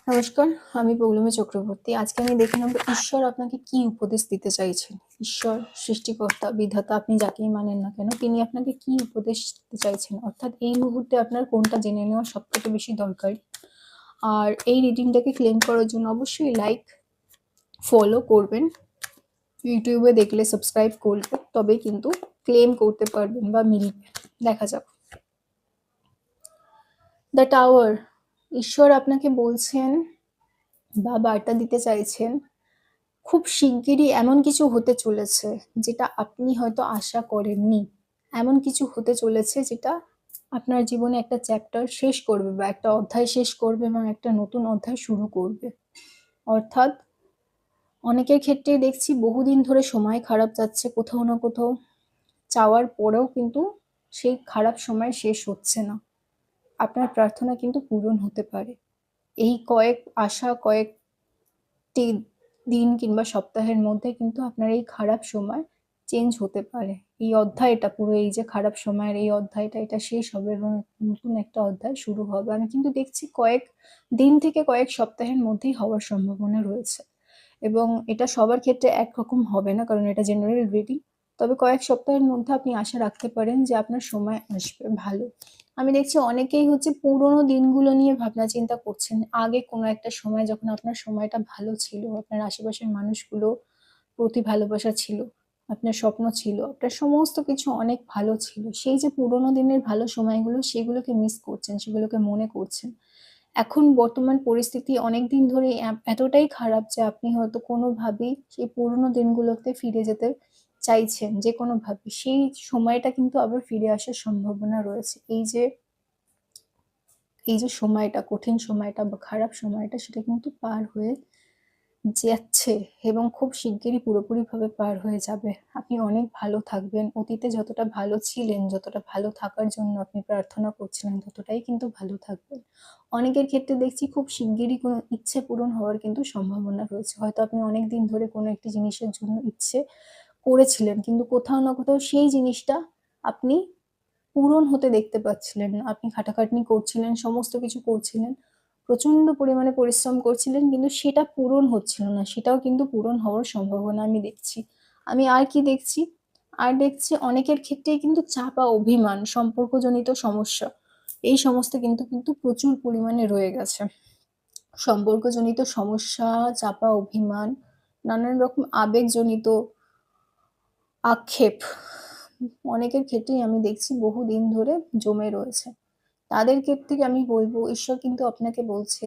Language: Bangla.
নমস্কার, আমি পৌলমী চক্রবর্তী। আজকে আমি দেখে নেব ঈশ্বর আপনাকে কি উপদেশ দিতে চাইছেন। ঈশ্বর, সৃষ্টিকর্তা, বিধাতা আপনি যাকেই মানেন না কেন, তিনি আপনাকে কি উপদেশ দিতে চাইছেন। অর্থাৎ এই মুহূর্তে আপনার কোনটা জেনে নেওয়া সবথেকে বেশি দরকারি। আর এই রিডিংটাকে ক্লেম করার জন্য অবশ্যই লাইক, ফলো করবেন। ইউটিউবে দেখলে সাবস্ক্রাইব করলে তবেই কিন্তু ক্লেম করতে পারবেন বা মিলবে। দেখা যাক। The tower. ঈশ্বর আপনাকে বলছেন বা বার্তা দিতে চাইছেন, খুব শিগগিরই এমন কিছু হতে চলেছে যেটা আপনি হয়তো আশা করেননি। এমন কিছু হতে চলেছে যেটা আপনার জীবনে একটা চ্যাপ্টার শেষ করবে বা একটা অধ্যায় শেষ করবে এবং একটা নতুন অধ্যায় শুরু করবে। অর্থাৎ অনেকের ক্ষেত্রেই দেখছি বহুদিন ধরে সময় খারাপ যাচ্ছে, কোথাও না কোথাও চাওয়ার পরেও কিন্তু সেই খারাপ সময় শেষ হচ্ছে না। আপনার প্রার্থনা কিন্তু পূরণ হতে পারে। এই কয়েকটি দিন কিংবা সপ্তাহের মধ্যে কিন্তু আপনার এই খারাপ সময় চেঞ্জ হতে পারে। এই অধ্যায়টা পুরো এই যে খারাপ সময়ের এই অধ্যায়টা এটা শেষ হবে এবং নতুন একটা অধ্যায় শুরু হবে। আমি কিন্তু দেখছি কয়েক দিন থেকে কয়েক সপ্তাহের মধ্যেই হওয়ার সম্ভাবনা রয়েছে। এবং এটা সবার ক্ষেত্রে একরকম হবে না, কারণ এটা জেনারেল রিডিং। তবে কয়েক সপ্তাহের মধ্যে আপনি আশা রাখতে পারেন যে আপনার সময় আসবে ভালো। আমি দেখছি অনেকেই হচ্ছে পুরোনো দিনগুলো নিয়ে ভাবনা চিন্তা করছেন। আগে কোনো একটা সময় যখন আপনার সময়টা ভালো ছিল, আপনার আশেপাশের মানুষগুলো প্রতি ভালোবাসা ছিল, আপনার স্বপ্ন ছিল, আপনার সমস্ত কিছু অনেক ভালো ছিল। সেই যে পুরোনো দিনের ভালো সময়গুলো সেগুলোকে মিস করছেন, সেগুলোকে মনে করছেন। এখন বর্তমান পরিস্থিতি অনেকদিন ধরেই এতটাই খারাপ যে আপনি হয়তো কোনোভাবেই সেই পুরোনো দিনগুলোতে ফিরে যেতে চাইছেন যেকোনোভাবে। সেই সময়টা কিন্তু আবার ফিরে আসার সম্ভাবনা রয়েছে। এই যে সময়টা, কঠিন সময়টা বা খারাপ সময়টা সেটা কিন্তু পার হয়ে যাচ্ছে এবং খুব শিগগিরই পুরোপুরিভাবে পার হয়ে যাবে। আপনি অনেক ভালো থাকবেন। অতীতে যতটা ভালো ছিলেন, যতটা ভালো থাকার জন্য আপনি প্রার্থনা করছিলেন ততটাই কিন্তু ভালো থাকবেন। অনেকের ক্ষেত্রে দেখছি খুব শিগগিরই কোনো ইচ্ছে পূরণ হওয়ার কিন্তু সম্ভাবনা রয়েছে। হয়তো আপনি অনেকদিন ধরে কোনো একটি জিনিসের জন্য ইচ্ছে করেছিলেন, কিন্তু কোথাও না কোথাও সেই জিনিসটা আপনি পূরণ হতে দেখতে পাচ্ছিলেন না। আপনি খাটাখাটনি করছিলেন, সমস্ত কিছু করছিলেন। প্রচন্ড পরিমাণে পরিশ্রম করছিলেন, কিন্তু সেটা পূরণ হচ্ছিল না। সেটাও কিন্তু পূরণ হওয়ার সম্ভাবনা আমি দেখছি। আমি আর কি দেখছি? আর দেখছি অনেকের ক্ষেত্রেই কিন্তু চাপা অভিমান, সম্পর্কজনিত সমস্যা, এই সমস্ত কিন্তু প্রচুর পরিমাণে রয়ে গেছে। সম্পর্কজনিত সমস্যা, চাপা অভিমান, নানান রকম আবেগজনিত আক্ষেপ অনেকের ক্ষেত্রেই আমি দেখছি বহুদিন ধরে জমে রয়েছে। তাদের ক্ষেত্রে আমি বলব ঈশ্বর কিন্তু আপনাকে বলছে